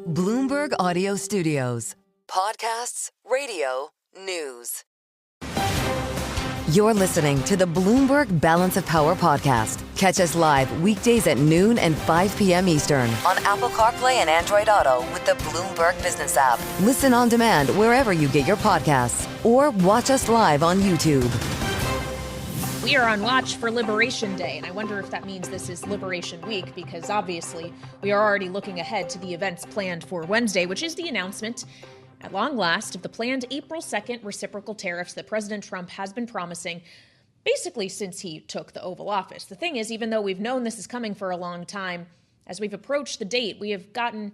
Bloomberg Audio Studios. Podcasts, radio, news. You're listening to the Bloomberg Balance of Power podcast. Catch us live weekdays at noon and 5 p.m. Eastern on Apple CarPlay and Android Auto with the Bloomberg Business app. Listen on demand wherever you get your podcasts or watch us live on YouTube. We are on watch for Liberation Day, and I wonder if that means this is Liberation Week, because obviously we are already looking ahead to the events planned for Wednesday, which is the announcement, at long last, of the planned April 2nd reciprocal tariffs that President Trump has been promising basically since he took the Oval Office. The thing is, even though we've known this is coming for a long time, as we've approached the date, we have gotten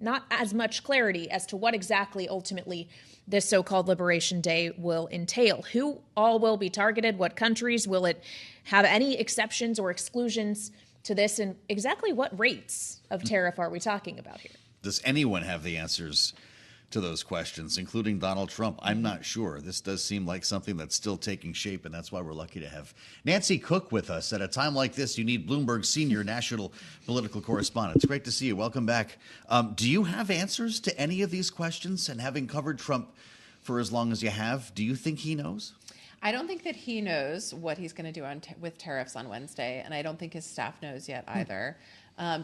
not as much clarity as to what exactly ultimately this so-called Liberation Day will entail. Who all will be targeted? What countries? Will it have any exceptions or exclusions to this? And exactly what rates of tariff are we talking about here? Does anyone have the answers to those questions, including Donald Trump? I'm not sure. This does seem like something that's still taking shape, and that's why we're lucky to have Nancy Cook with us. At a time like this, you need Bloomberg senior national political correspondent. It's great to see you. Welcome back. Do you have answers to any of these questions? And having covered Trump for as long as you have, do you think he knows? I don't think that he knows what he's going to do with tariffs on Wednesday, and I don't think his staff knows yet either.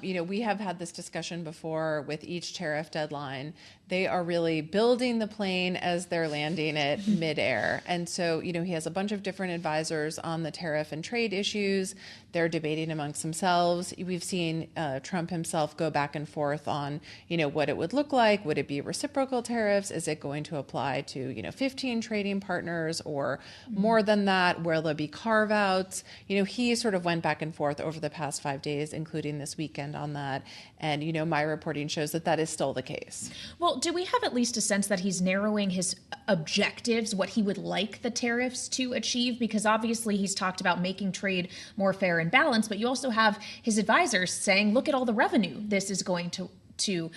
We have had this discussion before with each tariff deadline. They are really building the plane as they're landing it midair. And so, he has a bunch of different advisors on the tariff and trade issues. They're debating amongst themselves. We've seen Trump himself go back and forth on, what it would look like. Would it be reciprocal tariffs? Is it going to apply to, 15 trading partners or more than that? Will there be carve outs? He sort of went back and forth over the past 5 days, including this weekend on that. And, my reporting shows that that is still the case. Well, do we have at least a sense that he's narrowing his objectives, what he would like the tariffs to achieve? Because obviously he's talked about making trade more fair and balanced, but you also have his advisors saying, look at all the revenue this is going to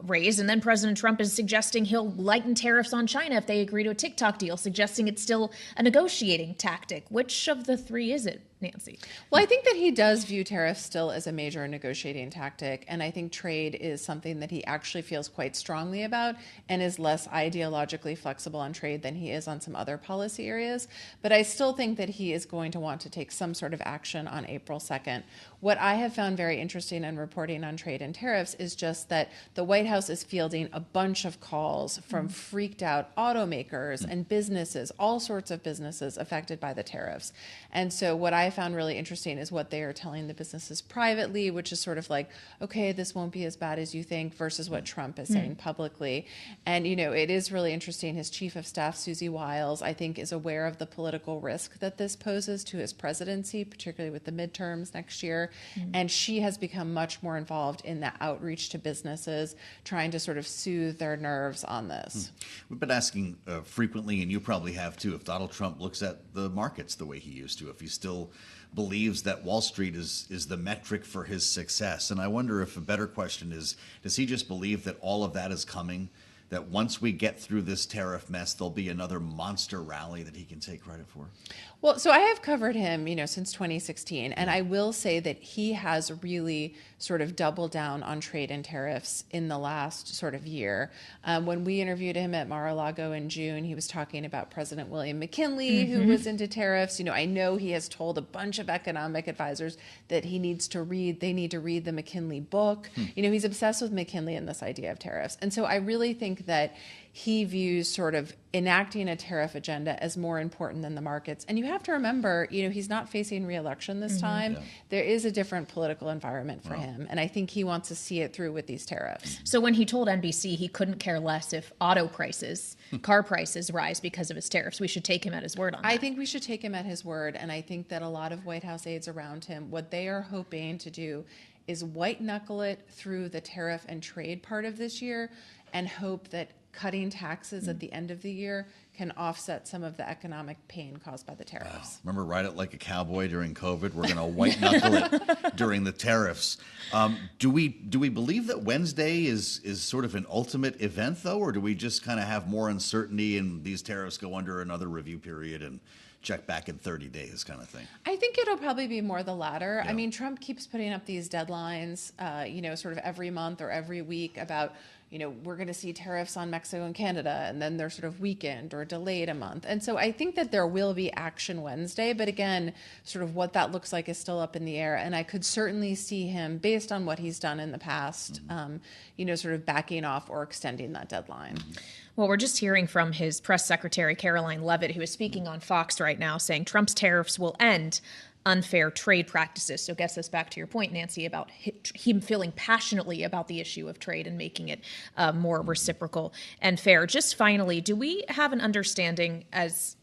raise. And then President Trump is suggesting he'll lighten tariffs on China if they agree to a TikTok deal, suggesting it's still a negotiating tactic. Which of the three is it, Nancy? Well, I think that he does view tariffs still as a major negotiating tactic. And I think trade is something that he actually feels quite strongly about and is less ideologically flexible on trade than he is on some other policy areas. But I still think that he is going to want to take some sort of action on April 2nd. What I have found very interesting in reporting on trade and tariffs is just that the White House is fielding a bunch of calls from freaked out automakers and businesses, all sorts of businesses affected by the tariffs. And so what I found really interesting is what they are telling the businesses privately, which is sort of like, okay, this won't be as bad as you think, versus what Trump is saying publicly. And, it is really interesting. His chief of staff, Susie Wiles, I think is aware of the political risk that this poses to his presidency, particularly with the midterms next year. And she has become much more involved in the outreach to businesses, trying to sort of soothe their nerves on this. We've been asking frequently, and you probably have too, if Donald Trump looks at the markets the way he used to, if he still believes that Wall Street is the metric for his success. And I wonder if a better question is, does he just believe that all of that is coming, that once we get through this tariff mess, there'll be another monster rally that he can take credit for? Well, so I have covered him, since 2016, and I will say that he has really sort of doubled down on trade and tariffs in the last sort of year. When we interviewed him at Mar-a-Lago in June, he was talking about President William McKinley, who was into tariffs. I know he has told a bunch of economic advisors that they need to read the McKinley book. He's obsessed with McKinley and this idea of tariffs. And so I really think that he views sort of enacting a tariff agenda as more important than the markets. And you have to remember, he's not facing re-election this time. Yeah. There is a different political environment for him. And I think he wants to see it through with these tariffs. So when he told NBC he couldn't care less if auto prices, car prices rise because of his tariffs, we should take him at his word on that. I think we should take him at his word. And I think that a lot of White House aides around him, what they are hoping to do is white knuckle it through the tariff and trade part of this year and hope that cutting taxes at the end of the year can offset some of the economic pain caused by the tariffs. Remember, ride it like a cowboy during COVID? We're going to white knuckle it during the tariffs. Do we believe that Wednesday is sort of an ultimate event, though, or do we just kind of have more uncertainty and these tariffs go under another review period and check back in 30 days kind of thing? I think it'll probably be more the latter. Yeah. I mean, Trump keeps putting up these deadlines, sort of every month or every week about, we're going to see tariffs on Mexico and Canada, and then they're sort of weakened or delayed a month. And so I think that there will be action Wednesday, but again, sort of what that looks like is still up in the air. And I could certainly see him, based on what he's done in the past, sort of backing off or extending that deadline. Well, we're just hearing from his press secretary, Karoline Leavitt, who is speaking on Fox right now, saying Trump's tariffs will end unfair trade practices. So gets us back to your point, Nancy, about him feeling passionately about the issue of trade and making it more reciprocal and fair. Just finally, do we have an understanding as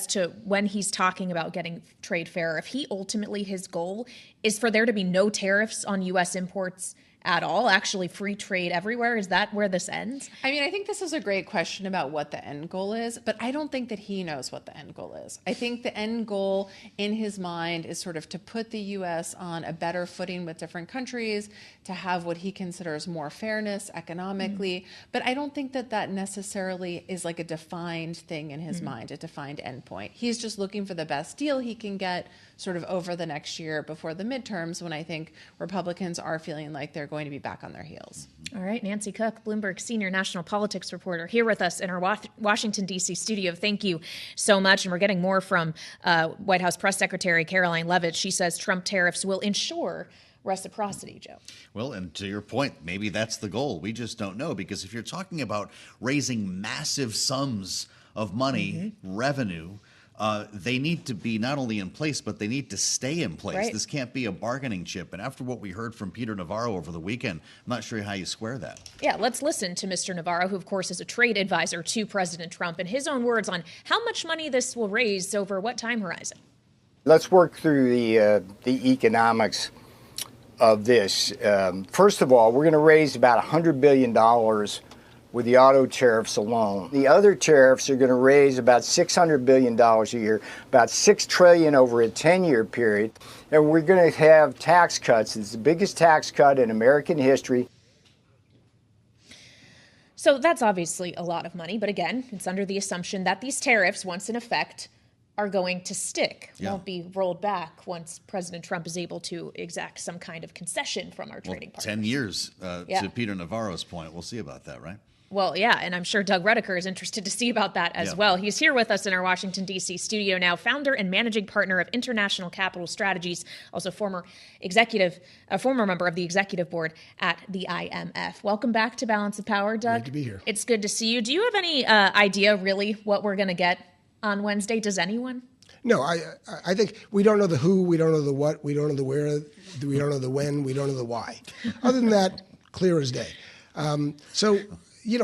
to when he's talking about getting trade fair, if he ultimately, his goal is for there to be no tariffs on U.S. imports at all, actually free trade everywhere? Is that where this ends? I mean, I think this is a great question about what the end goal is, but I don't think that he knows what the end goal is. I think the end goal in his mind is sort of to put the U.S. on a better footing with different countries, to have what he considers more fairness economically. But I don't think that that necessarily is like a defined thing in his mind, a defined endpoint. He's just looking for the best deal he can get sort of over the next year before the midterms, when I think Republicans are feeling like they're going to be back on their heels. All right, Nancy Cook, Bloomberg senior national politics reporter, here with us in our Washington, D.C. studio. Thank you so much. And we're getting more from White House Press Secretary Karoline Leavitt. She says Trump tariffs will ensure reciprocity, Joe. Well, and to your point, maybe that's the goal. We just don't know, because if you're talking about raising massive sums of money, revenue, they need to be not only in place, but they need to stay in place. Right. This can't be a bargaining chip. And after what we heard from Peter Navarro over the weekend, I'm not sure how you square that. Yeah, let's listen to Mr. Navarro, who, of course, is a trade advisor to President Trump, and his own words on how much money this will raise over what time horizon. Let's work through the economics of this. First of all, we're going to raise about $100 billion with the auto tariffs alone. The other tariffs are going to raise about $600 billion a year, about $6 trillion over a 10-year period. And we're going to have tax cuts. It's the biggest tax cut in American history. So that's obviously a lot of money. But again, it's under the assumption that these tariffs, once in effect, are going to stick, won't be rolled back once President Trump is able to exact some kind of concession from our trading partners. 10 years, to Peter Navarro's point. We'll see about that, right? Well, yeah, and I'm sure Doug Redeker is interested to see about that as well. He's here with us in our Washington, D.C. studio now, founder and managing partner of International Capital Strategies, also former member of the executive board at the IMF. Welcome back to Balance of Power, Doug. Great to be here. It's good to see you. Do you have any idea, really, what we're going to get on Wednesday? Does anyone? No, I think we don't know the who, we don't know the what, we don't know the where, we don't know the when, we don't know the why. Other than that, clear as day.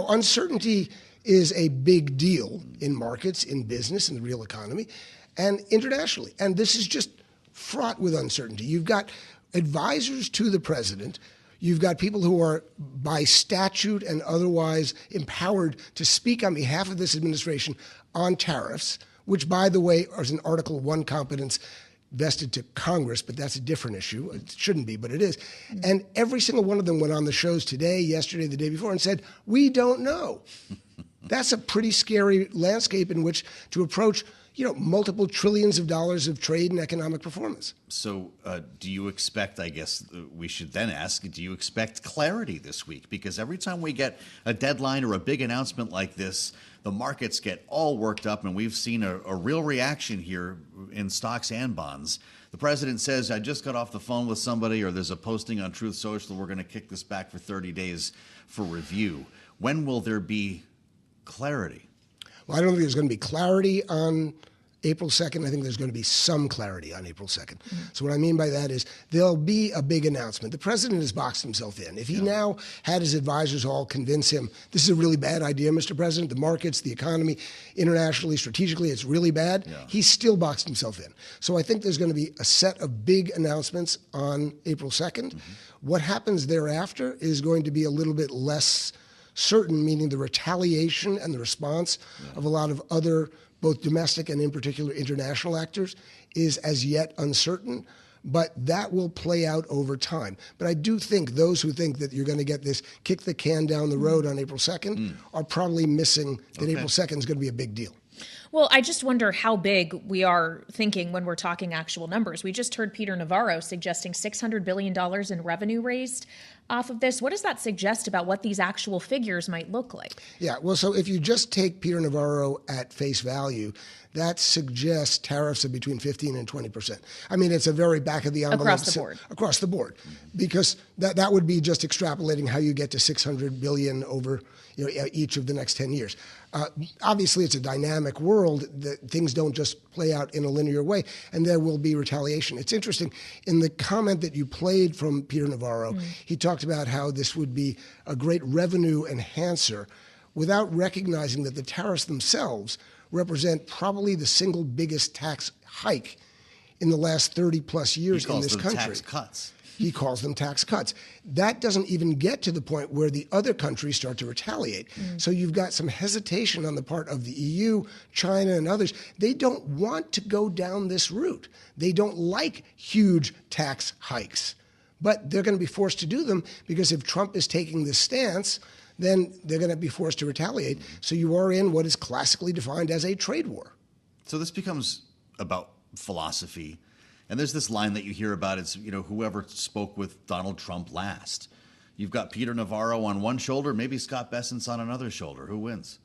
Uncertainty is a big deal in markets, in business, in the real economy, and internationally. And this is just fraught with uncertainty. You've got advisors to the president. You've got people who are by statute and otherwise empowered to speak on behalf of this administration on tariffs, which, by the way, is an Article 1 competence vested to Congress, but that's a different issue. It shouldn't be, but it is. And every single one of them went on the shows today, yesterday, the day before, and said, we don't know. That's a pretty scary landscape in which to approach, multiple trillions of dollars of trade and economic performance. So do you expect, I guess we should then ask, do you expect clarity this week? Because every time we get a deadline or a big announcement like this, the markets get all worked up, and we've seen a real reaction here in stocks and bonds. The president says, I just got off the phone with somebody, or there's a posting on Truth Social, we're going to kick this back for 30 days for review. When will there be clarity? Well, I don't think there's going to be clarity on April 2nd. I think there's going to be some clarity on April 2nd. So what I mean by that is there'll be a big announcement. The president has boxed himself in. If he now had his advisors all convince him, this is a really bad idea, Mr. President, the markets, the economy, internationally, strategically, it's really bad, he's still boxed himself in. So I think there's going to be a set of big announcements on April 2nd. What happens thereafter is going to be a little bit less certain, meaning the retaliation and the response of a lot of other, both domestic and in particular international actors, is as yet uncertain, but that will play out over time. But I do think those who think that you're going to get this kick the can down the road on April 2nd are probably missing that April 2nd is going to be a big deal. Well, I just wonder how big we are thinking when we're talking actual numbers. We just heard Peter Navarro suggesting $600 billion in revenue raised off of this. What does that suggest about what these actual figures might look like? Yeah, well, so if you just take Peter Navarro at face value, that suggests tariffs of between 15 and 20%. I mean, it's a very back of the envelope. Across the board. Across the board. Because that would be just extrapolating how you get to 600 billion over each of the next 10 years. Obviously, it's a dynamic world. Things don't just play out in a linear way, and there will be retaliation. It's interesting, in the comment that you played from Peter Navarro, he talked about how this would be a great revenue enhancer without recognizing that the tariffs themselves represent probably the single biggest tax hike in the last 30 plus years in this country. He calls them tax cuts. He calls them tax cuts. That doesn't even get to the point where the other countries start to retaliate. So you've got some hesitation on the part of the EU, China, and others. They don't want to go down this route. They don't like huge tax hikes. But they're going to be forced to do them because if Trump is taking this stance, then they're going to be forced to retaliate. So you are in what is classically defined as a trade war. So this becomes about philosophy. And there's this line that you hear about, it's, whoever spoke with Donald Trump last. You've got Peter Navarro on one shoulder, maybe Scott Bessent's on another shoulder. Who wins?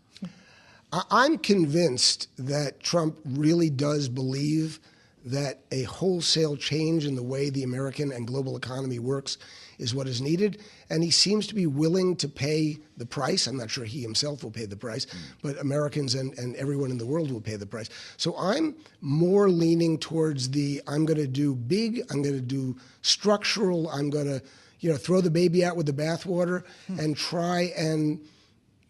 I'm convinced that Trump really does believe that a wholesale change in the way the American and global economy works is what is needed. And he seems to be willing to pay the price. I'm not sure he himself will pay the price, but Americans and everyone in the world will pay the price. So I'm more leaning towards I'm going to do big, I'm going to do structural, I'm going to throw the baby out with the bathwater and try and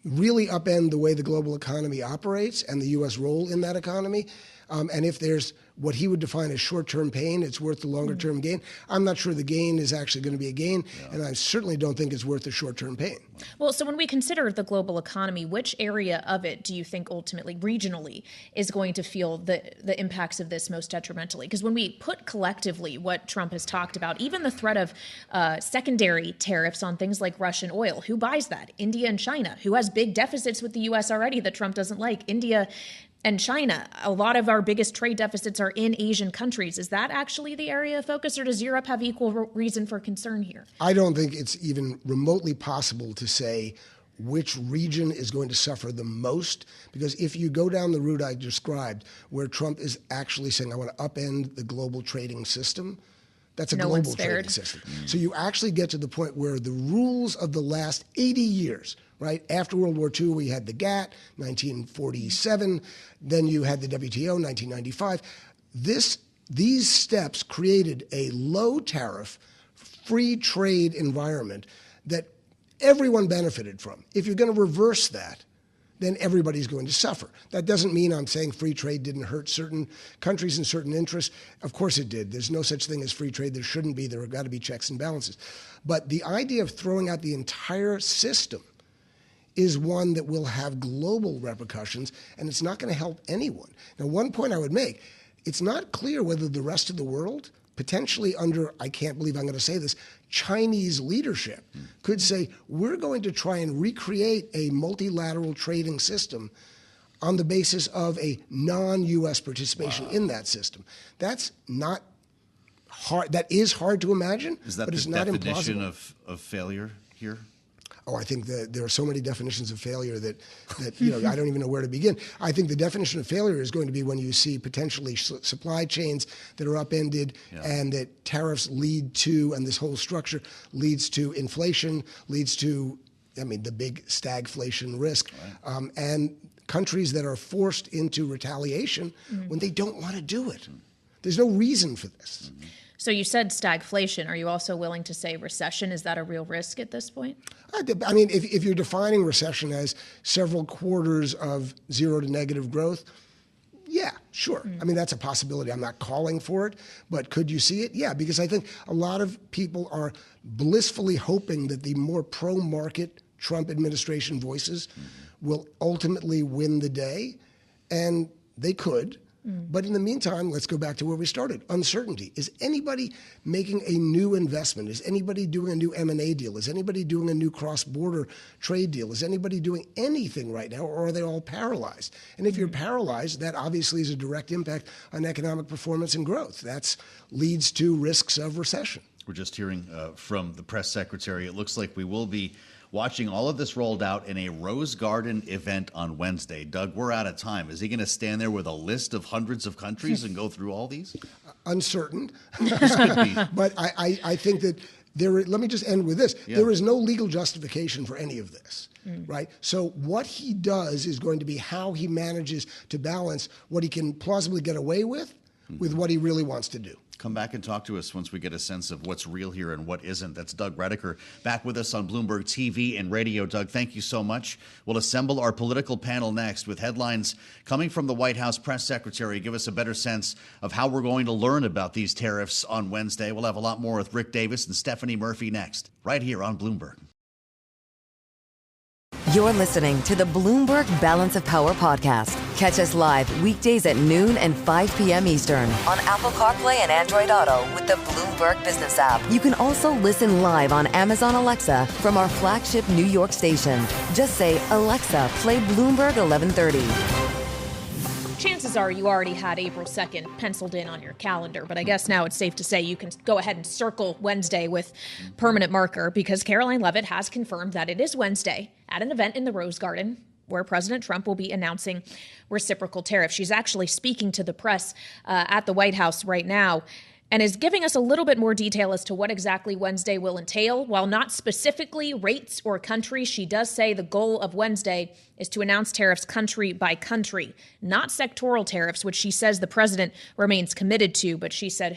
really upend the way the global economy operates and the U.S. role in that economy. And if there's what he would define as short-term pain, it's worth the longer-term gain. I'm not sure the gain is actually going to be a gain, and I certainly don't think it's worth the short-term pain. Well, so when we consider the global economy, which area of it do you think ultimately, regionally, is going to feel the impacts of this most detrimentally? Because when we put collectively what Trump has talked about, even the threat of secondary tariffs on things like Russian oil, who buys that? India and China, who has big deficits with the U.S. already that Trump doesn't like. India and China, a lot of our biggest trade deficits are in Asian countries. Is that actually the area of focus, or does Europe have equal reason for concern here? I don't think it's even remotely possible to say which region is going to suffer the most, because if you go down the route I described, where Trump is actually saying, I want to upend the global trading system, that's a global trading system. So you actually get to the point where the rules of the last 80 years, right? After World War II, we had the GATT, 1947. Then you had the WTO, 1995. These steps created a low tariff, free trade environment that everyone benefited from. If you're going to reverse that, then everybody's going to suffer. That doesn't mean I'm saying free trade didn't hurt certain countries and certain interests. Of course it did. There's no such thing as free trade. There shouldn't be. There have got to be checks and balances. But the idea of throwing out the entire system is one that will have global repercussions, and it's not going to help anyone. Now, one point I would make, it's not clear whether the rest of the world, potentially under, I can't believe I'm going to say this, Chinese leadership, could say, we're going to try and recreate a multilateral trading system on the basis of a non-U.S. participation in that system. That's not hard. That is hard to imagine, but it's not impossible. Is that the definition of failure here? Oh, I think that there are so many definitions of failure that I don't even know where to begin. I think the definition of failure is going to be when you see potentially supply chains that are upended and that tariffs lead to, and this whole structure leads to inflation, leads to, the big stagflation risk, and countries that are forced into retaliation when they don't want to do it. There's no reason for this. So you said stagflation. Are you also willing to say recession? Is that a real risk at this point? I mean, if you're defining recession as several quarters of zero to negative growth, yeah, sure. I mean, that's a possibility. I'm not calling for it, but could you see it? Yeah, because I think a lot of people are blissfully hoping that the more pro-market Trump administration voices will ultimately win the day, and they could. But in the meantime, let's go back to where we started. Uncertainty. Is anybody making a new investment? Is anybody doing a new M&A deal? Is anybody doing a new cross-border trade deal? Is anybody doing anything right now, or are they all paralyzed? And if you're paralyzed, that obviously is a direct impact on economic performance and growth. That leads to risks of recession. We're just hearing from the press secretary. It looks like we will be watching all of this rolled out in a Rose Garden event on Wednesday. Doug, we're out of time. Is he going to stand there with a list of hundreds of countries and go through all these? Uncertain. This could be. But I think that let me just end with this. Yeah. There is no legal justification for any of this, right? So what he does is going to be how he manages to balance what he can plausibly get away with what he really wants to do. Come back and talk to us once we get a sense of what's real here and what isn't. That's Doug Redeker, back with us on Bloomberg TV and radio. Doug, thank you so much. We'll assemble our political panel next with headlines coming from the White House press secretary. Give us a better sense of how we're going to learn about these tariffs on Wednesday. We'll have a lot more with Rick Davis and Stephanie Murphy next, right here on Bloomberg. You're listening to the Bloomberg Balance of Power podcast. Catch us live weekdays at noon and 5 p.m. Eastern on Apple CarPlay and Android Auto with the Bloomberg Business app. You can also listen live on Amazon Alexa from our flagship New York station. Just say, Alexa, play Bloomberg 1130. Chances are you already had April 2nd penciled in on your calendar, but I guess now it's safe to say you can go ahead and circle Wednesday with permanent marker, because Karoline Leavitt has confirmed that it is Wednesday at an event in the Rose Garden where President Trump will be announcing reciprocal tariffs. She's actually speaking to the press at the White House right now, and is giving us a little bit more detail as to what exactly Wednesday will entail. While not specifically rates or countries, she does say the goal of Wednesday is to announce tariffs country by country, not sectoral tariffs, which she says the president remains committed to, but she said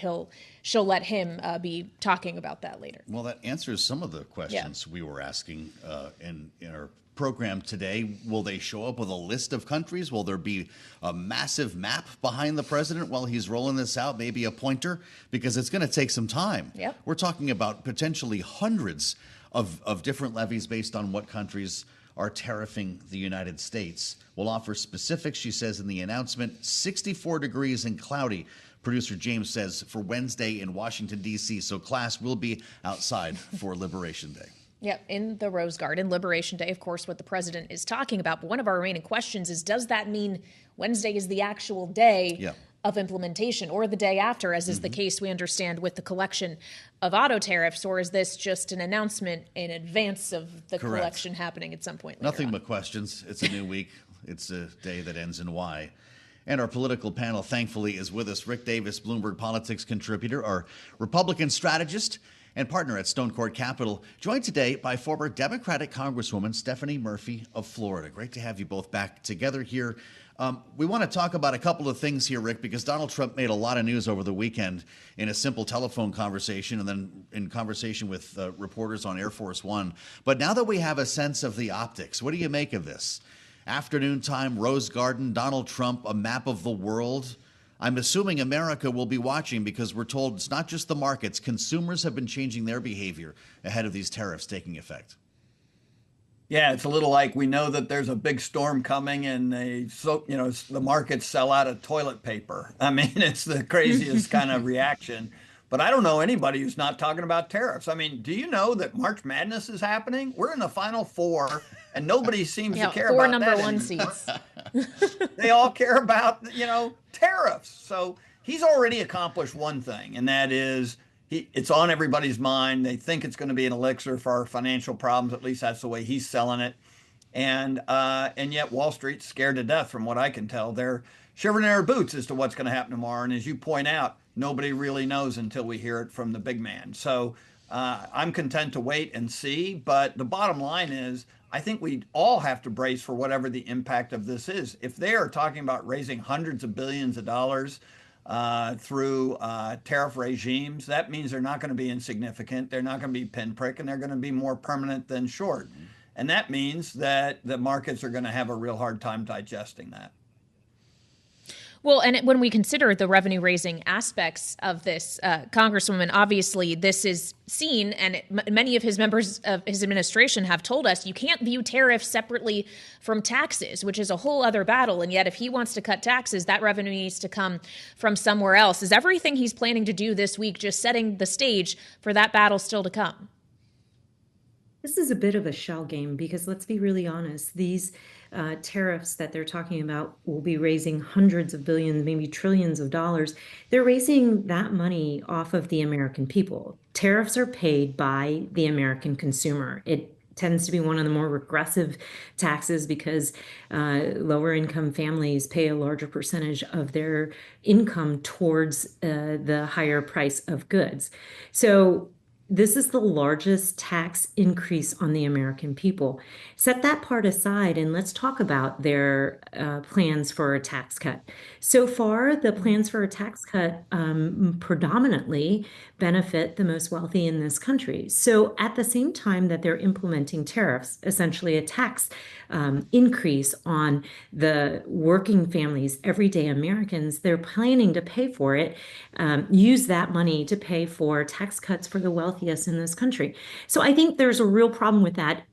she'll let him be talking about that later. Well, that answers some of the questions we were asking in our program today. Will they show up with a list of countries? Will there be a massive map behind the president while he's rolling this out? Maybe a pointer? Because it's going to take some time. Yep. We're talking about potentially hundreds of different levies based on what countries are tariffing the United States. We'll offer specifics, she says in the announcement. 64 degrees and cloudy, producer James says, for Wednesday in Washington, D.C. So class will be outside for Liberation Day. Yeah, in the Rose Garden, Liberation Day, of course, what the president is talking about. But one of our remaining questions is, does that mean Wednesday is the actual day of implementation, or the day after, as is the case, we understand, with the collection of auto tariffs? Or is this just an announcement in advance of the collection happening at some point later Nothing on? but questions. It's a new week. It's a day that ends in Y. And our political panel, thankfully, is with us. Rick Davis, Bloomberg Politics contributor, our Republican strategist and partner at Stone Court Capital, joined today by former Democratic Congresswoman Stephanie Murphy of Florida. Great to have you both back together here. We want to talk about a couple of things here, Rick, because Donald Trump made a lot of news over the weekend in a simple telephone conversation and then in conversation with reporters on Air Force One. But now that we have a sense of the optics, what do you make of this? Afternoon time, Rose Garden, Donald Trump, a map of the world. I'm assuming America will be watching, because we're told it's not just the markets. Consumers have been changing their behavior ahead of these tariffs taking effect. Yeah, it's a little like we know that there's a big storm coming and the markets sell out of toilet paper. I mean, it's the craziest kind of reaction. But I don't know anybody who's not talking about tariffs. I mean, do you know that March Madness is happening? We're in the Final Four, and nobody seems to care about that. 4 number one seeds. They all care about, tariffs. So he's already accomplished one thing, and that is it's on everybody's mind. They think it's going to be an elixir for our financial problems. At least that's the way he's selling it. And yet Wall Street's scared to death, from what I can tell. They're shivering in their boots as to what's going to happen tomorrow. And as you point out, nobody really knows until we hear it from the big man. So I'm content to wait and see. But the bottom line is, I think we all have to brace for whatever the impact of this is. If they are talking about raising hundreds of billions of dollars through tariff regimes, that means they're not going to be insignificant. They're not going to be pinprick, and they're going to be more permanent than short. And that means that the markets are going to have a real hard time digesting that. Well, and when we consider the revenue raising aspects of this, Congresswoman, obviously this is seen, and many of his members of his administration have told us you can't view tariffs separately from taxes, which is a whole other battle. And yet if he wants to cut taxes, that revenue needs to come from somewhere else. Is everything he's planning to do this week just setting the stage for that battle still to come? This is a bit of a shell game because let's be really honest, these tariffs that they're talking about will be raising hundreds of billions, maybe trillions of dollars. They're raising that money off of the American people. Tariffs are paid by the American consumer. It tends to be one of the more regressive taxes because lower income families pay a larger percentage of their income towards the higher price of goods. So this is the largest tax increase on the American people. Set that part aside and let's talk about their plans for a tax cut. So far, the plans for a tax cut predominantly benefit the most wealthy in this country. So at the same time that they're implementing tariffs, essentially a tax increase on the working families, everyday Americans, they're planning to pay for it, use that money to pay for tax cuts for the wealthiest in this country. So I think there's a real problem with that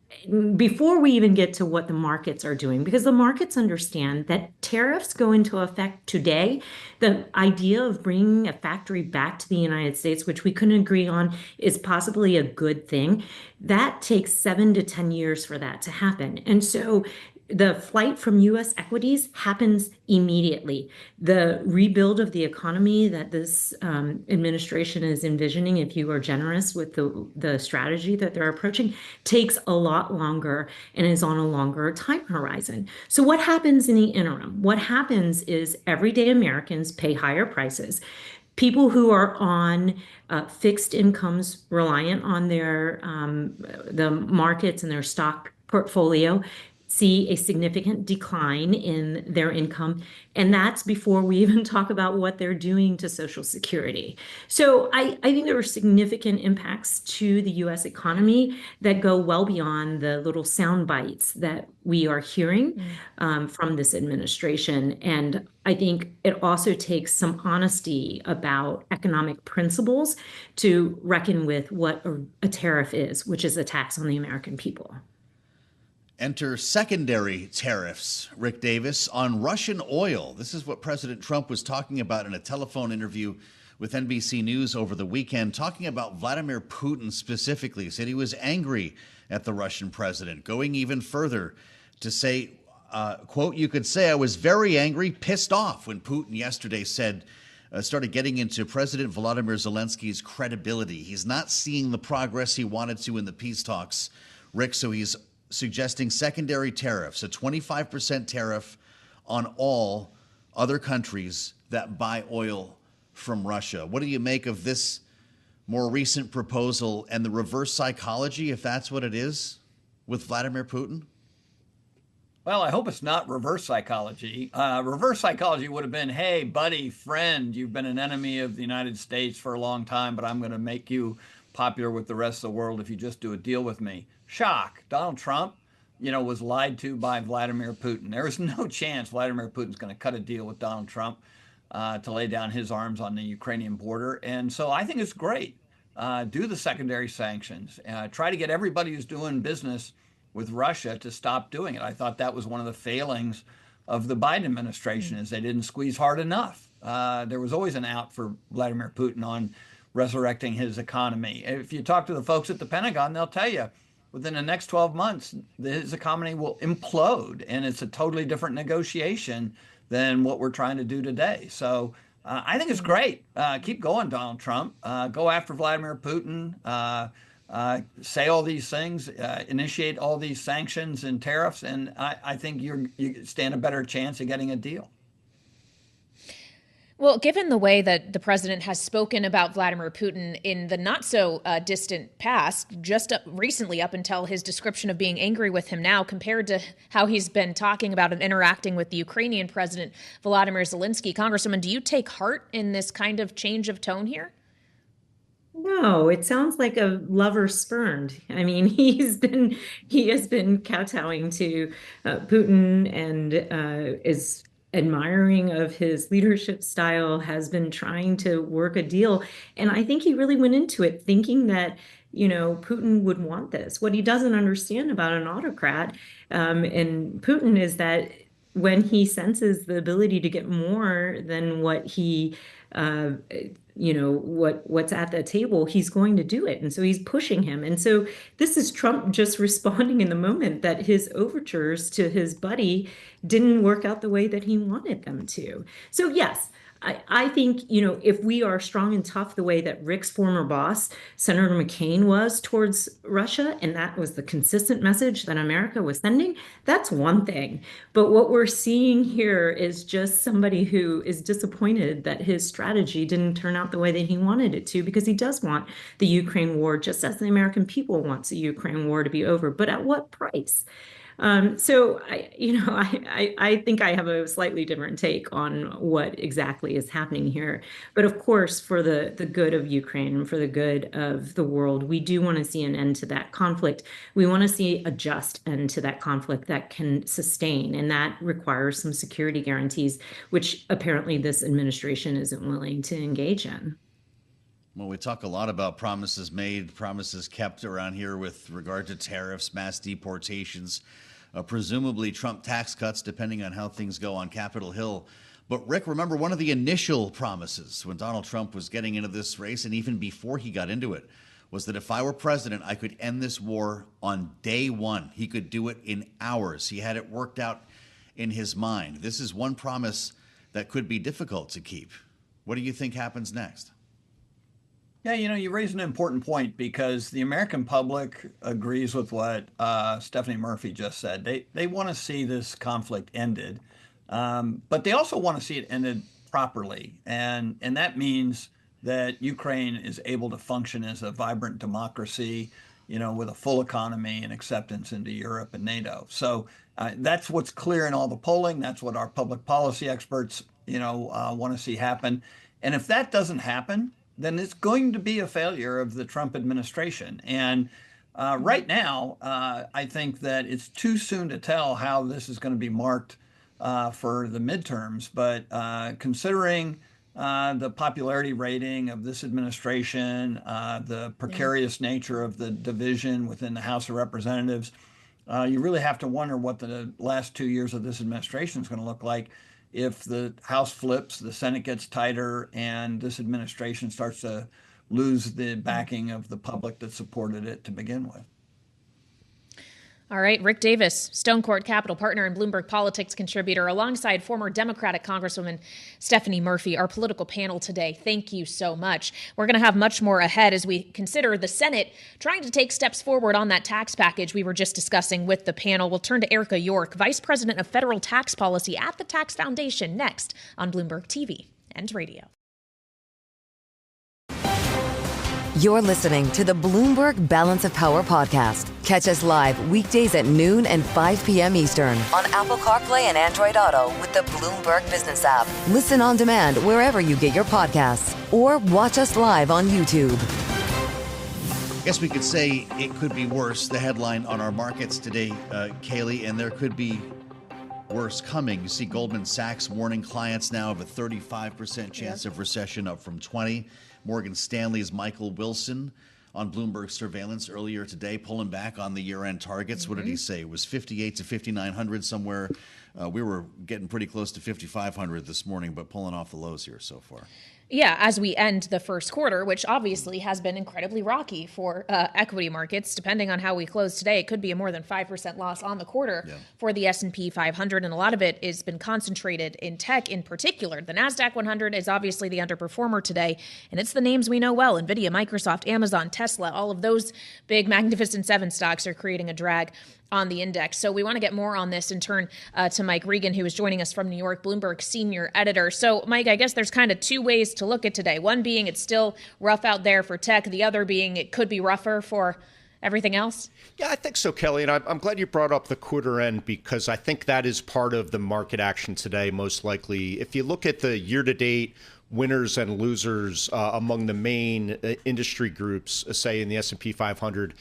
before we even get to what the markets are doing, because the markets understand that tariffs go into effect today. The idea of bringing a factory back to the United States, which we couldn't agree on, is possibly a good thing. That takes 7 to 10 years for that to happen. And so the flight from U.S. equities happens immediately. The rebuild of the economy that this administration is envisioning, if you are generous with the strategy that they're approaching, takes a lot longer and is on a longer time horizon. So what happens in the interim? What happens is everyday Americans pay higher prices. People who are on fixed incomes reliant on their the markets and their stock portfolio see a significant decline in their income. And that's before we even talk about what they're doing to Social Security. So I think there are significant impacts to the US economy that go well beyond the little sound bites that we are hearing from this administration. And I think it also takes some honesty about economic principles to reckon with what a tariff is, which is a tax on the American people. Enter secondary tariffs, Rick Davis, on Russian oil. This is what President Trump was talking about in a telephone interview with NBC News over the weekend, talking about Vladimir Putin specifically. He said he was angry at the Russian president, going even further to say, quote, "You could say I was very angry, pissed off," when Putin yesterday said, started getting into President Volodymyr Zelensky's credibility. He's not seeing the progress he wanted to in the peace talks, Rick, so he's suggesting secondary tariffs, a 25% tariff on all other countries that buy oil from Russia. What do you make of this more recent proposal and the reverse psychology, if that's what it is, with Vladimir Putin? Well, I hope it's not reverse psychology. Reverse psychology would have been, hey, buddy, friend, you've been an enemy of the United States for a long time, but I'm going to make you popular with the rest of the world if you just do a deal with me. Shock. Donald Trump, was lied to by Vladimir Putin. There is no chance Vladimir Putin's going to cut a deal with Donald Trump to lay down his arms on the Ukrainian border. And so I think it's great. Do the secondary sanctions. Try to get everybody who's doing business with Russia to stop doing it. I thought that was one of the failings of the Biden administration is they didn't squeeze hard enough. There was always an out for Vladimir Putin on resurrecting his economy. If you talk to the folks at the Pentagon, they'll tell you within the next 12 months, his economy will implode, and it's a totally different negotiation than what we're trying to do today. So I think it's great. Keep going, Donald Trump. Go after Vladimir Putin. Say all these things, initiate all these sanctions and tariffs, and I think you stand a better chance of getting a deal. Well, given the way that the president has spoken about Vladimir Putin in the not so distant past, just recently up until his description of being angry with him now, compared to how he's been talking about and interacting with the Ukrainian president, Volodymyr Zelensky, Congresswoman, do you take heart in this kind of change of tone here? No, it sounds like a lover spurned. I mean, he has been kowtowing to Putin and is admiring of his leadership style, has been trying to work a deal. And I think he really went into it thinking that, Putin would want this. What he doesn't understand about an autocrat and Putin is that when he senses the ability to get more than what he what's at the table, he's going to do it. And so he's pushing him. And so this is Trump just responding in the moment that his overtures to his buddy didn't work out the way that he wanted them to. So yes, I think, if we are strong and tough the way that Rick's former boss, Senator McCain, was towards Russia, and that was the consistent message that America was sending, that's one thing. But what we're seeing here is just somebody who is disappointed that his strategy didn't turn out the way that he wanted it to, because he does want the Ukraine war, just as the American people want the Ukraine war to be over. But at what price? So I think I have a slightly different take on what exactly is happening here. But of course, for the good of Ukraine and for the good of the world, we do want to see an end to that conflict. We want to see a just end to that conflict that can sustain, and that requires some security guarantees, which apparently this administration isn't willing to engage in. Well, we talk a lot about promises made, promises kept around here with regard to tariffs, mass deportations, presumably Trump tax cuts, depending on how things go on Capitol Hill. But Rick, remember one of the initial promises when Donald Trump was getting into this race, and even before he got into it, was that if I were president, I could end this war on day one. He could do it in hours. He had it worked out in his mind. This is one promise that could be difficult to keep. What do you think happens next? Yeah, you raise an important point, because the American public agrees with what Stephanie Murphy just said. They want to see this conflict ended, but they also want to see it ended properly. And that means that Ukraine is able to function as a vibrant democracy, with a full economy and acceptance into Europe and NATO. So that's what's clear in all the polling. That's what our public policy experts, want to see happen. And if that doesn't happen, then it's going to be a failure of the Trump administration. And right now, I think that it's too soon to tell how this is going to be marked for the midterms. But considering the popularity rating of this administration, the precarious nature of the division within the House of Representatives, you really have to wonder what the last 2 years of this administration is going to look like. If the House flips, the Senate gets tighter, and this administration starts to lose the backing of the public that supported it to begin with. All right, Rick Davis, Stone Court Capital partner and Bloomberg politics contributor, alongside former Democratic Congresswoman Stephanie Murphy, our political panel today. Thank you so much. We're going to have much more ahead as we consider the Senate trying to take steps forward on that tax package we were just discussing with the panel. We'll turn to Erica York, Vice President of Federal Tax Policy at the Tax Foundation, next on Bloomberg TV and radio. You're listening to the Bloomberg Balance of Power podcast. Catch us live weekdays at noon and 5 p.m. Eastern on Apple CarPlay and Android Auto with the Bloomberg Business app. Listen on demand wherever you get your podcasts, or watch us live on YouTube. I guess we could say it could be worse. The headline on our markets today, Kaylee, and there could be worse coming. You see Goldman Sachs warning clients now of a 35% chance of recession, up from 20%. Morgan Stanley's Michael Wilson on Bloomberg Surveillance earlier today, pulling back on the year-end targets. What did he say? It was 58 to 5,900 somewhere. We were getting pretty close to 5,500 this morning, but pulling off the lows here so far. Yeah, as we end the first quarter, which obviously has been incredibly rocky for equity markets. Depending on how we close today, it could be a more than 5% loss on the quarter for the S&P 500, and a lot of it has been concentrated in tech in particular. The NASDAQ 100 is obviously the underperformer today, and it's the names we know well: NVIDIA, Microsoft, Amazon, Tesla. All of those big Magnificent Seven stocks are creating a drag on the index. So we want to get more on this and turn to Mike Regan, who is joining us from New York, Bloomberg senior editor. So Mike, I guess there's kind of two ways to look at today. One being it's still rough out there for tech. The other being it could be rougher for everything else. Yeah, I think so, Kelly. And I'm glad you brought up the quarter end, because I think that is part of the market action today, most likely. If you look at the year to date, winners and losers among the main industry groups, say in the S&P 500.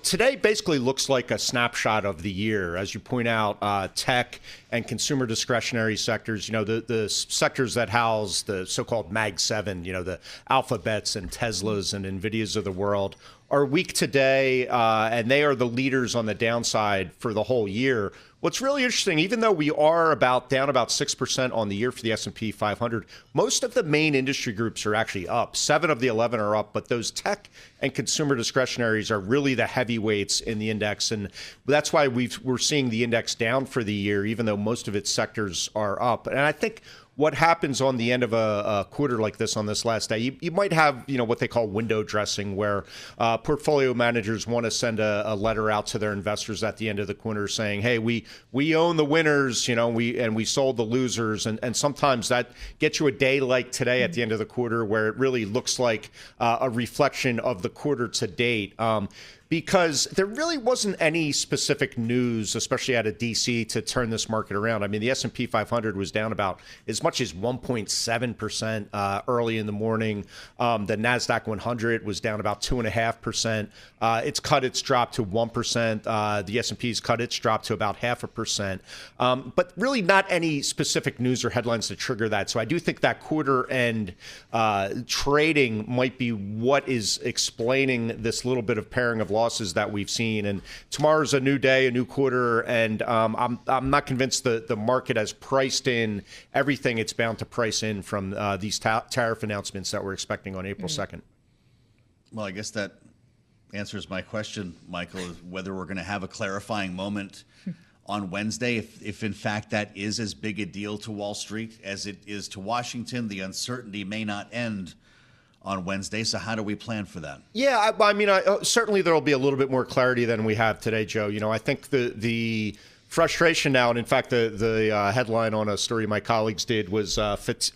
Today basically looks like a snapshot of the year. As you point out, tech and consumer discretionary sectors, the sectors that house the so-called Mag 7, the Alphabets and Teslas and NVIDIAs of the world, are weak today, and they are the leaders on the downside for the whole year. What's really interesting, even though we are down about 6% on the year for the S&P 500, most of the main industry groups are actually up. 7 of the 11 are up, but those tech and consumer discretionaries are really the heavyweights in the index. And that's why we're seeing the index down for the year, even though most of its sectors are up. And I think what happens on the end of a quarter like this on this last day, you might have, what they call window dressing, where portfolio managers want to send a letter out to their investors at the end of the quarter saying, hey, we own the winners, we sold the losers. And sometimes that gets you a day like today at the end of the quarter where it really looks like a reflection of the quarter to date. Because there really wasn't any specific news, especially out of D.C., to turn this market around. I mean, the S&P 500 was down about as much as 1.7% early in the morning. The NASDAQ 100 was down about 2.5%. It's cut its drop to 1%. The S&P's cut its drop to about 0.5%. But really not any specific news or headlines to trigger that. So I do think that quarter end trading might be what is explaining this little bit of pairing of losses that we've seen. And tomorrow's a new day, a new quarter, and I'm not convinced the market has priced in everything it's bound to price in from these tariff announcements that we're expecting on April 2nd. Well, I guess that answers my question, Michael, is whether we're going to have a clarifying moment on Wednesday, if in fact that is as big a deal to Wall Street as it is to Washington. The uncertainty may not end on Wednesday. So how do we plan for that? Yeah, I mean, certainly there will be a little bit more clarity than we have today, Joe. I think the frustration now, and in fact, the headline on a story my colleagues did was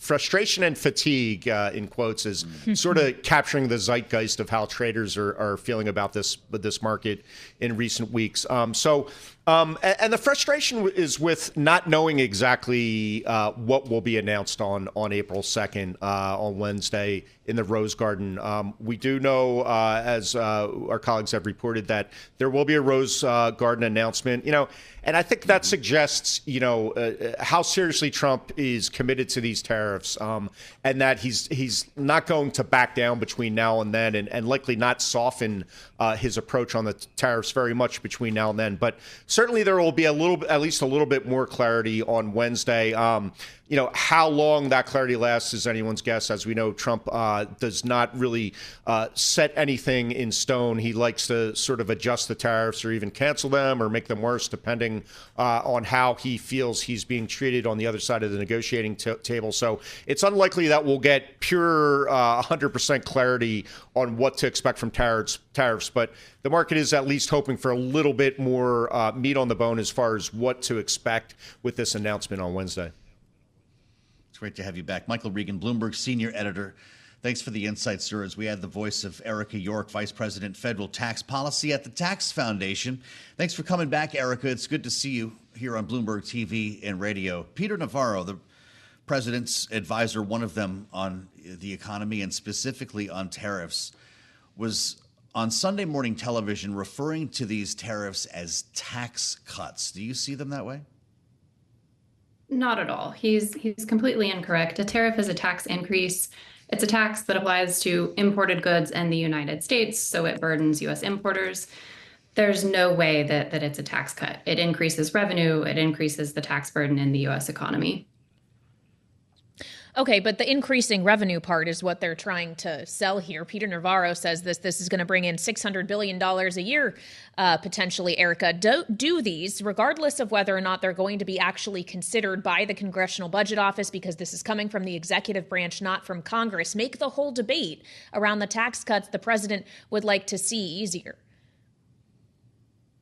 frustration and fatigue, in quotes, is sort of capturing the zeitgeist of how traders are feeling about this market in recent weeks. And the frustration is with not knowing exactly what will be announced on April 2nd, on Wednesday in the Rose Garden. We do know, as our colleagues have reported, that there will be a Rose Garden announcement, and I think that suggests, how seriously Trump is committed to these tariffs, and that he's not going to back down between now and then, and likely not soften his approach on the tariffs very much between now and then. But certainly there will be at least a little bit more clarity on Wednesday. How long that clarity lasts is anyone's guess. As we know, Trump does not really set anything in stone. He likes to sort of adjust the tariffs or even cancel them or make them worse, depending on how he feels he's being treated on the other side of the negotiating table. So it's unlikely that we'll get pure 100% clarity on what to expect from tariffs. But the market is at least hoping for a little bit more meat on the bone as far as what to expect with this announcement on Wednesday. It's great to have you back. Michael Regan, Bloomberg senior editor. Thanks for the insights, sir, as we had the voice of Erica York, Vice President, Federal Tax Policy at the Tax Foundation. Thanks for coming back, Erica. It's good to see you here on Bloomberg TV and radio. Peter Navarro, the president's advisor, one of them on the economy and specifically on tariffs, was on Sunday morning television referring to these tariffs as tax cuts. Do you see them that way? Not at all. He's completely incorrect. A tariff is a tax increase. It's a tax that applies to imported goods in the United States, so it burdens U.S. importers. There's no way that it's a tax cut. It increases revenue. It increases the tax burden in the U.S. economy. Okay, but the increasing revenue part is what they're trying to sell here. Peter Navarro says this is going to bring in $600 billion a year, potentially, Erica. Do these, regardless of whether or not they're going to be actually considered by the Congressional Budget Office, because this is coming from the executive branch, not from Congress, make the whole debate around the tax cuts the president would like to see easier?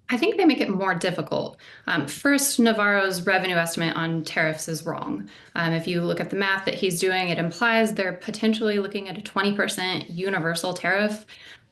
I think they make it more difficult. First, Navarro's revenue estimate on tariffs is wrong. If you look at the math that he's doing, it implies they're potentially looking at a 20% universal tariff.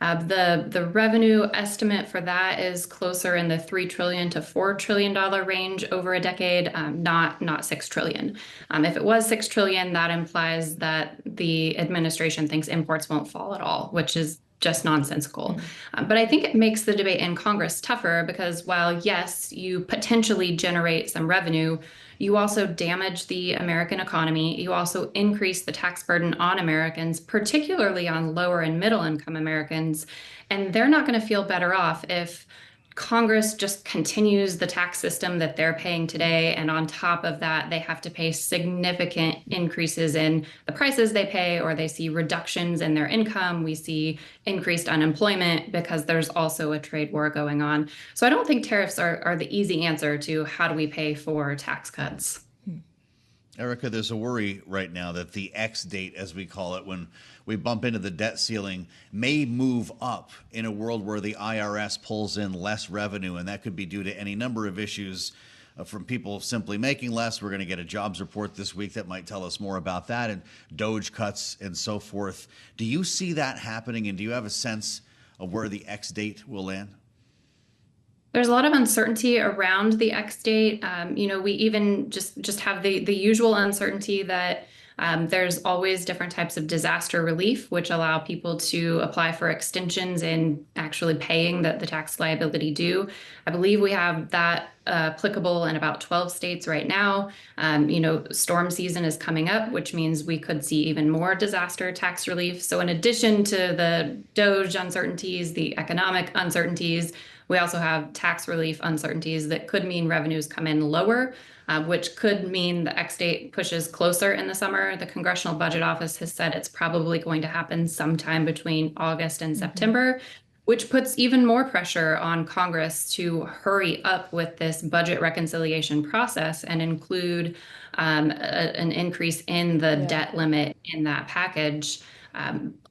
The revenue estimate for that is closer in the $3 trillion to $4 trillion range over a decade, not $6 trillion. If it was $6 trillion, that implies that the administration thinks imports won't fall at all, which is just nonsensical. But I think it makes the debate in Congress tougher because while, yes, you potentially generate some revenue, you also damage the American economy. You also increase the tax burden on Americans, particularly on lower and middle income Americans. And they're not going to feel better off if Congress just continues the tax system that they're paying today. And on top of that, they have to pay significant increases in the prices they pay, or they see reductions in their income. We see increased unemployment because there's also a trade war going on. So I don't think tariffs are the easy answer to how do we pay for tax cuts. Erica, there's a worry right now that the X date, as we call it, when we bump into the debt ceiling, may move up in a world where the IRS pulls in less revenue, and that could be due to any number of issues from people simply making less. We're going to get a jobs report this week that might tell us more about that, and DOGE cuts and so forth. Do you see that happening, and do you have a sense of where the X date will land? There's a lot of uncertainty around the X date. We even just have the usual uncertainty that there's always different types of disaster relief, which allow people to apply for extensions in actually paying the tax liability due. I believe we have that applicable in about 12 states right now. Storm season is coming up, which means we could see even more disaster tax relief. So in addition to the DOGE uncertainties, the economic uncertainties, we also have tax relief uncertainties that could mean revenues come in lower, which could mean the X date pushes closer in the summer. The Congressional Budget Office has said it's probably going to happen sometime between August and September, which puts even more pressure on Congress to hurry up with this budget reconciliation process and include an increase in the debt limit in that package.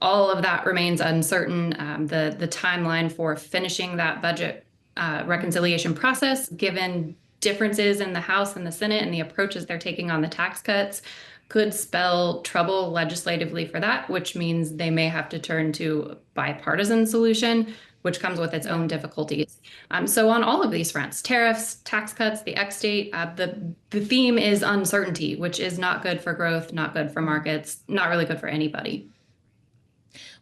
All of that remains uncertain. The timeline for finishing that budget reconciliation process, given differences in the House and the Senate and the approaches they're taking on the tax cuts, could spell trouble legislatively for that, which means they may have to turn to a bipartisan solution, which comes with its own difficulties. So on all of these fronts, tariffs, tax cuts, the X date, the theme is uncertainty, which is not good for growth, not good for markets, not really good for anybody.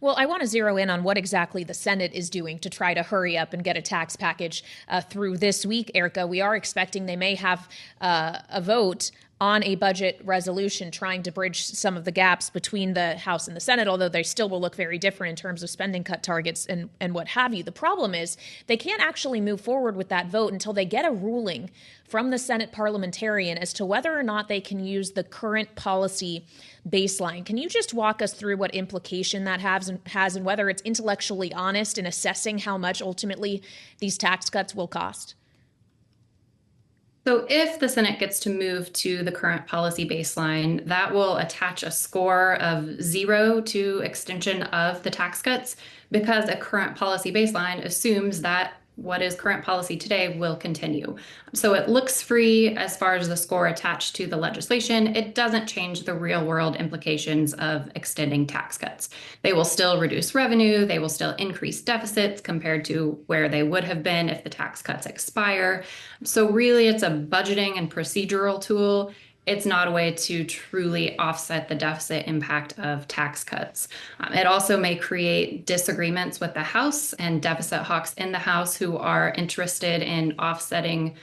Well, I want to zero in on what exactly the Senate is doing to try to hurry up and get a tax package through this week, Erica. We are expecting they may have a vote on a budget resolution trying to bridge some of the gaps between the House and the Senate, although they still will look very different in terms of spending cut targets and what have you. The problem is they can't actually move forward with that vote until they get a ruling from the Senate parliamentarian as to whether or not they can use the current policy baseline. Can you just walk us through what implication that has and whether it's intellectually honest in assessing how much ultimately these tax cuts will cost? So if the Senate gets to move to the current policy baseline, that will attach a score of 0 to extension of the tax cuts, because a current policy baseline assumes that what is current policy today will continue. So it looks free as far as the score attached to the legislation. It doesn't change the real world implications of extending tax cuts. They will still reduce revenue. They will still increase deficits compared to where they would have been if the tax cuts expire. So really, it's a budgeting and procedural tool. It's not a way to truly offset the deficit impact of tax cuts. It also may create disagreements with the House and deficit hawks in the House who are interested in offsetting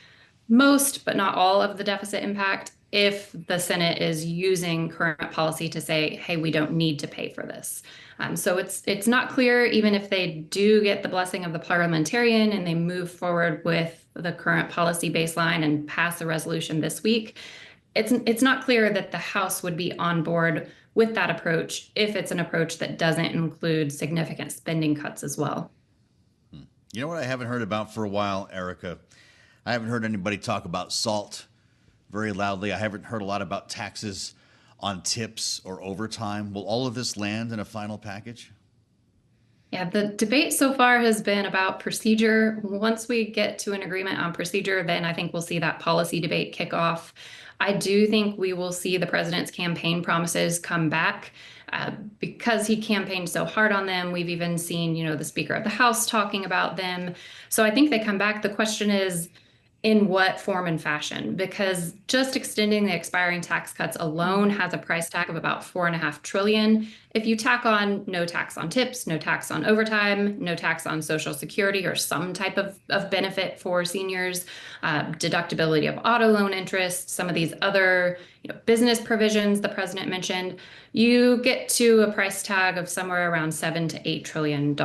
most, but not all, of the deficit impact if the Senate is using current policy to say, hey, we don't need to pay for this. So it's not clear, even if they do get the blessing of the parliamentarian and they move forward with the current policy baseline and pass a resolution this week, it's not clear that the House would be on board with that approach if it's an approach that doesn't include significant spending cuts as well. You know what I haven't heard about for a while, Erica? I haven't heard anybody talk about SALT very loudly. I haven't heard a lot about taxes on tips or overtime. Will all of this land in a final package? Yeah, the debate so far has been about procedure. Once we get to an agreement on procedure, then I think we'll see that policy debate kick off. I do think we will see the president's campaign promises come back because he campaigned so hard on them. We've even seen, the Speaker of the House talking about them. So I think they come back. The question is, in what form and fashion? Because just extending the expiring tax cuts alone has a price tag of about $4.5 trillion. If you tack on no tax on tips, no tax on overtime, no tax on Social Security or some type of benefit for seniors, deductibility of auto loan interest, some of these other business provisions the president mentioned, you get to a price tag of somewhere around $7 to $8 trillion,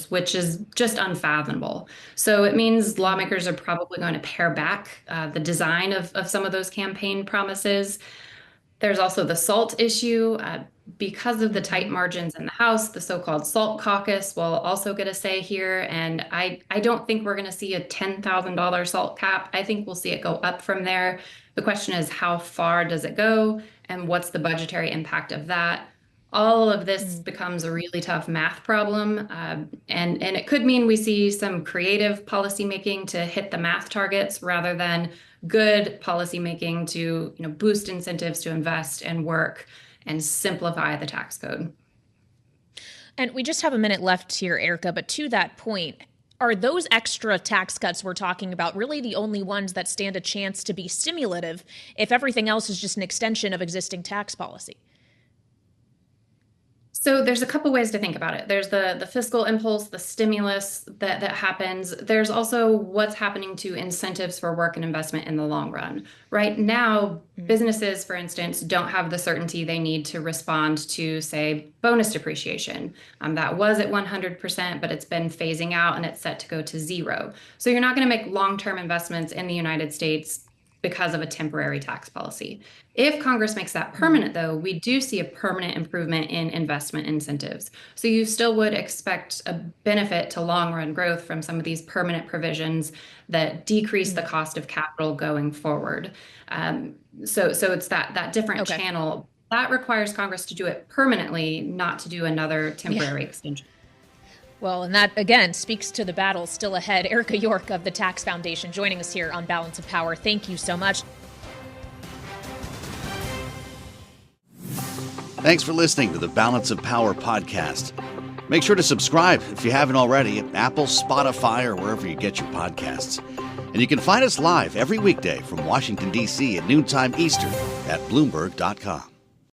which is just unfathomable. So it means lawmakers are probably going to pare back the design of some of those campaign promises. There's also the SALT issue. Because of the tight margins in the House, the so-called SALT caucus will also get a say here. And I don't think we're going to see a $10,000 SALT cap. I think we'll see it go up from there. The question is, how far does it go? And what's the budgetary impact of that? All of this becomes a really tough math problem. And it could mean we see some creative policymaking to hit the math targets rather than good policymaking to boost incentives to invest and work and simplify the tax code. And we just have a minute left here, Erica, but to that point, are those extra tax cuts we're talking about really the only ones that stand a chance to be stimulative if everything else is just an extension of existing tax policy? So there's a couple ways to think about it. There's the fiscal impulse, the stimulus that happens. There's also what's happening to incentives for work and investment in the long run. Right now, businesses, for instance, don't have the certainty they need to respond to, say, bonus depreciation. That was at 100%, but it's been phasing out and it's set to go to 0. So you're not going to make long-term investments in the United States because of a temporary tax policy. If Congress makes that permanent, though, we do see a permanent improvement in investment incentives. So you still would expect a benefit to long-run growth from some of these permanent provisions that decrease the cost of capital going forward. So it's that different channel. That requires Congress to do it permanently, not to do another temporary extension. Well, and that, again, speaks to the battle still ahead. Erica York of the Tax Foundation joining us here on Balance of Power. Thank you so much. Thanks for listening to the Balance of Power podcast. Make sure to subscribe if you haven't already at Apple, Spotify, or wherever you get your podcasts. And you can find us live every weekday from Washington, D.C. at noontime Eastern at Bloomberg.com.